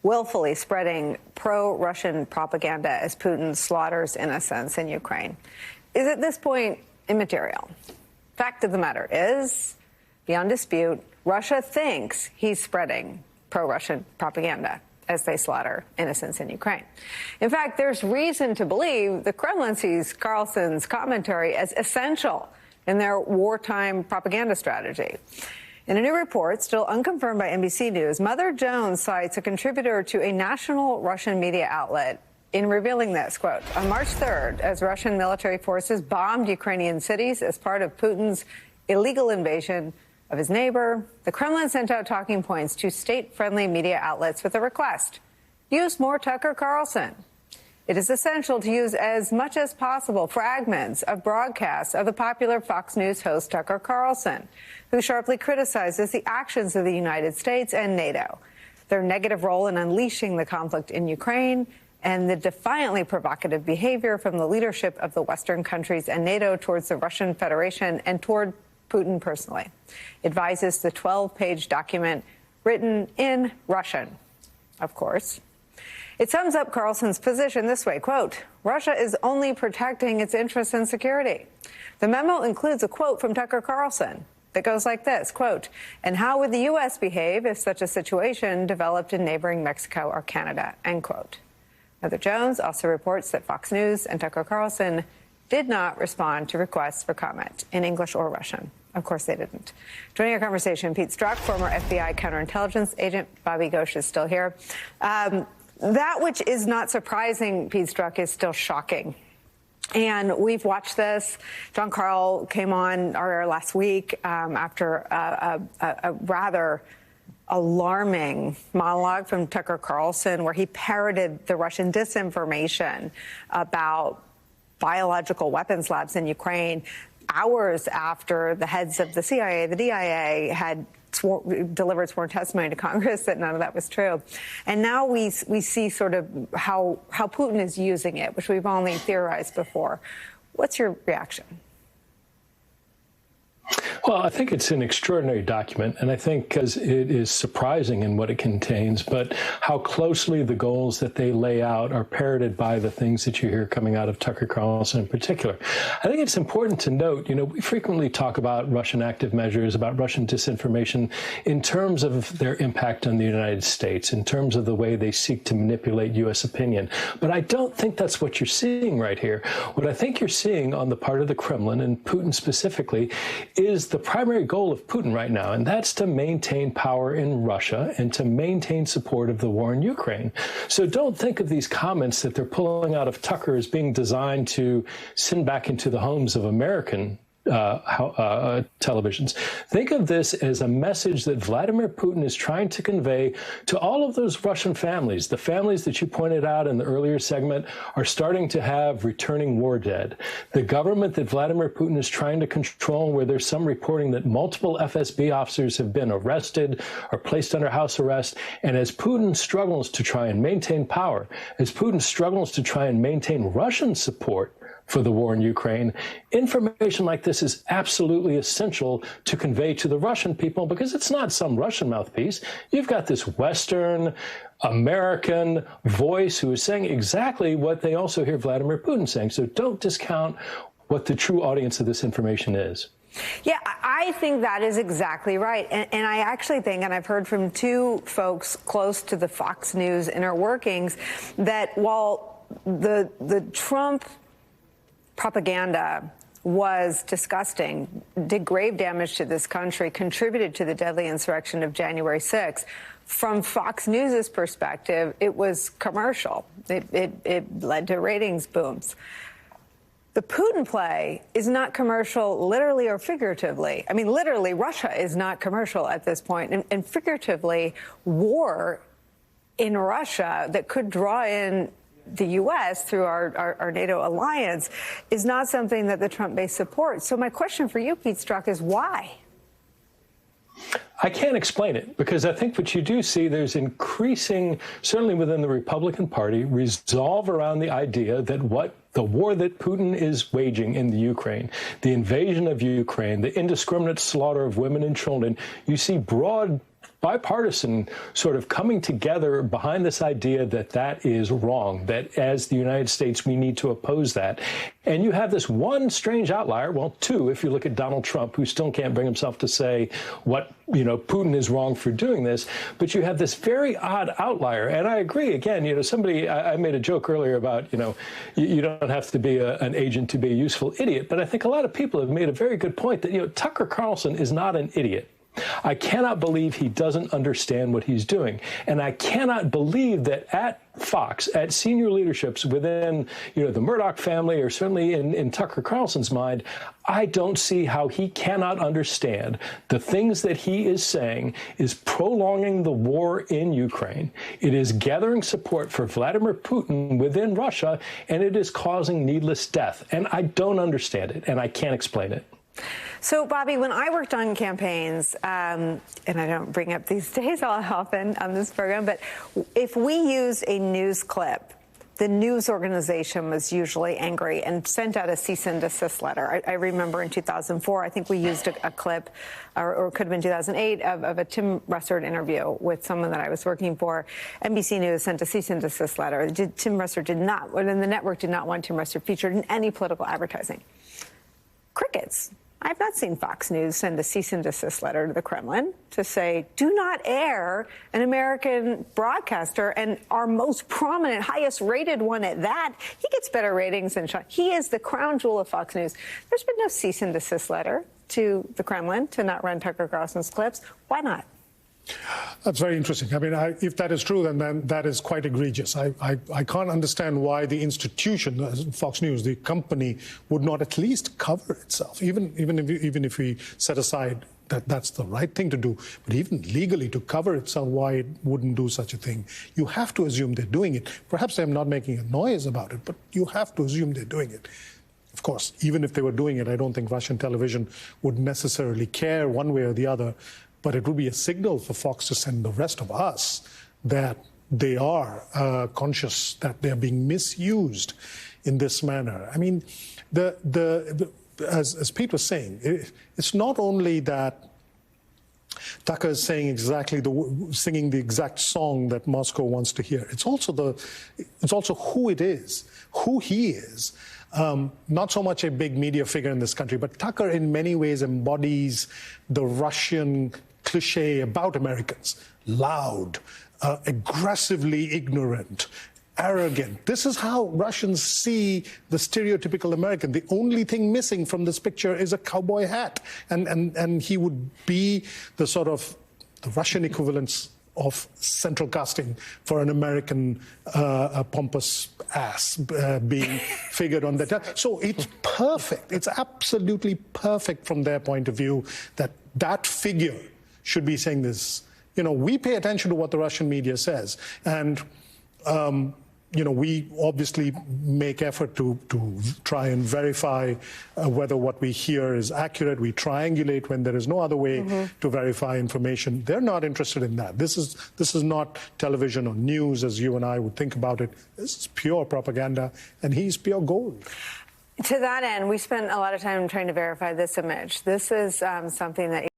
willfully spreading pro-Russian propaganda as Putin slaughters innocents in Ukraine is at this point immaterial. Fact of the matter is, beyond dispute, Russia thinks he's spreading pro-Russian propaganda as they slaughter innocents in Ukraine. In fact, there's reason to believe the Kremlin sees Carlson's commentary as essential in their wartime propaganda strategy. In a new report, still unconfirmed by NBC News, Mother Jones cites a contributor to a national Russian media outlet in revealing this, quote, on March 3rd, as Russian military forces bombed Ukrainian cities as part of Putin's illegal invasion of his neighbor, the Kremlin sent out talking points to state-friendly media outlets with a request: use more Tucker Carlson. It is essential to use as much as possible fragments of broadcasts of the popular Fox News host Tucker Carlson, who sharply criticizes the actions of the United States and NATO, their negative role in unleashing the conflict in Ukraine, and the defiantly provocative behavior from the leadership of the Western countries and NATO towards the Russian Federation and toward Putin personally. Advises the 12-page document written in Russian, of course. It sums up Carlson's position this way, quote, Russia is only protecting its interests and security. The memo includes a quote from Tucker Carlson that goes like this, quote, and how would the U.S. behave if such a situation developed in neighboring Mexico or Canada, end quote. Mother Jones also reports that Fox News and Tucker Carlson did not respond to requests for comment in English or Russian. Of course they didn't. Joining our conversation, Pete Strzok, former FBI counterintelligence agent. Bobby Ghosh is still here. That which is not surprising, Pete Strzok, is still shocking. And we've watched this. John Carl came on our air last week after a rather alarming monologue from Tucker Carlson where he parroted the Russian disinformation about biological weapons labs in Ukraine hours after the heads of the CIA, the DIA, had delivered sworn testimony to Congress that none of that was true. And now we see sort of how Putin is using it, which we've only theorized before. What's your reaction? Well, I think it's an extraordinary document, and I think because it is surprising in what it contains, but how closely the goals that they lay out are parroted by the things that you hear coming out of Tucker Carlson in particular. I think it's important to note, we frequently talk about Russian active measures, about Russian disinformation in terms of their impact on the United States, in terms of the way they seek to manipulate U.S. opinion. But I don't think that's what you're seeing right here. What I think you're seeing on the part of the Kremlin, and Putin specifically, is the primary goal of Putin right now, and that's to maintain power in Russia and to maintain support of the war in Ukraine. So don't think of these comments that they're pulling out of Tucker as being designed to send back into the homes of American televisions. Think of this as a message that Vladimir Putin is trying to convey to all of those Russian families. The families that you pointed out in the earlier segment are starting to have returning war dead. The government that Vladimir Putin is trying to control, where there's some reporting that multiple FSB officers have been arrested or placed under house arrest. And as Putin struggles to try and maintain power, as Putin struggles to try and maintain Russian support for the war in Ukraine, information like this is absolutely essential to convey to the Russian people, because it's not some Russian mouthpiece. You've got this Western American voice who is saying exactly what they also hear Vladimir Putin saying. So don't discount what the true audience of this information is. Yeah, I think that is exactly right. And I actually think, and I've heard from two folks close to the Fox News inner workings, that while the Trump propaganda was disgusting, did grave damage to this country, contributed to the deadly insurrection of January 6th, from Fox News's perspective, it was commercial. It led to ratings booms. The Putin play is not commercial, literally or figuratively. I mean, literally, Russia is not commercial at this point. And figuratively, war in Russia that could draw in the U.S. through our NATO alliance is not something that the Trump base supports. So my question for you, Pete Strzok, is why? I can't explain it, because I think what you do see, there's increasing, certainly within the Republican Party, resolve around the idea that what the war that Putin is waging in the Ukraine, the invasion of Ukraine, the indiscriminate slaughter of women and children, you see broad bipartisan sort of coming together behind this idea that that is wrong, that as the United States, we need to oppose that. And you have this one strange outlier, well, two, if you look at Donald Trump, who still can't bring himself to say what, Putin is wrong for doing this. But you have this very odd outlier. And I agree, again, I made a joke earlier about, you don't have to be an agent to be a useful idiot. But I think a lot of people have made a very good point that, Tucker Carlson is not an idiot. I cannot believe he doesn't understand what he's doing. And I cannot believe that at Fox, at senior leaderships within, the Murdoch family, or certainly in Tucker Carlson's mind, I don't see how he cannot understand the things that he is saying is prolonging the war in Ukraine. It is gathering support for Vladimir Putin within Russia, and it is causing needless death. And I don't understand it, and I can't explain it. So, Bobby, when I worked on campaigns, and I don't bring up these days all often on this program, but if we used a news clip, the news organization was usually angry and sent out a cease and desist letter. I remember in 2004, I think we used a clip, or it could have been 2008, of a Tim Russert interview with someone that I was working for. NBC News sent a cease and desist letter. Tim Russert did not, and the network did not want Tim Russert featured in any political advertising. Crickets. I've not seen Fox News send a cease and desist letter to the Kremlin to say, do not air an American broadcaster, and our most prominent, highest rated one at that. He gets better ratings than Sean. He is the crown jewel of Fox News. There's been no cease and desist letter to the Kremlin to not run Tucker Carlson's clips. Why not? That's very interesting. I mean, if that is true, then that is quite egregious. I can't understand why the institution, Fox News, the company, would not at least cover itself, even if we set aside that that's the right thing to do, but even legally to cover itself, why it wouldn't do such a thing. You have to assume they're doing it. Perhaps they're not making a noise about it, but you have to assume they're doing it. Of course, even if they were doing it, I don't think Russian television would necessarily care one way or the other. But it would be a signal for Fox to send the rest of us that they are conscious that they're being misused in this manner. I mean, as Pete was saying, it's not only that Tucker is saying singing the exact song that Moscow wants to hear. It's also who it is, who he is. Not so much a big media figure in this country, but Tucker in many ways embodies the Russian cliche about Americans: loud, aggressively ignorant, arrogant. This is how Russians see the stereotypical American. The only thing missing from this picture is a cowboy hat, and he would be the sort of the Russian equivalence of central casting for an American pompous ass being figured on that. So it's perfect. It's absolutely perfect from their point of view that figure should be saying this. We pay attention to what the Russian media says, and we obviously make effort to try and verify whether what we hear is accurate. We triangulate when there is no other way to verify information. They're not interested in that. This is not television or news as you and I would think about it. This is pure propaganda, and he's pure gold. To that end, we spent a lot of time trying to verify this image. This is something that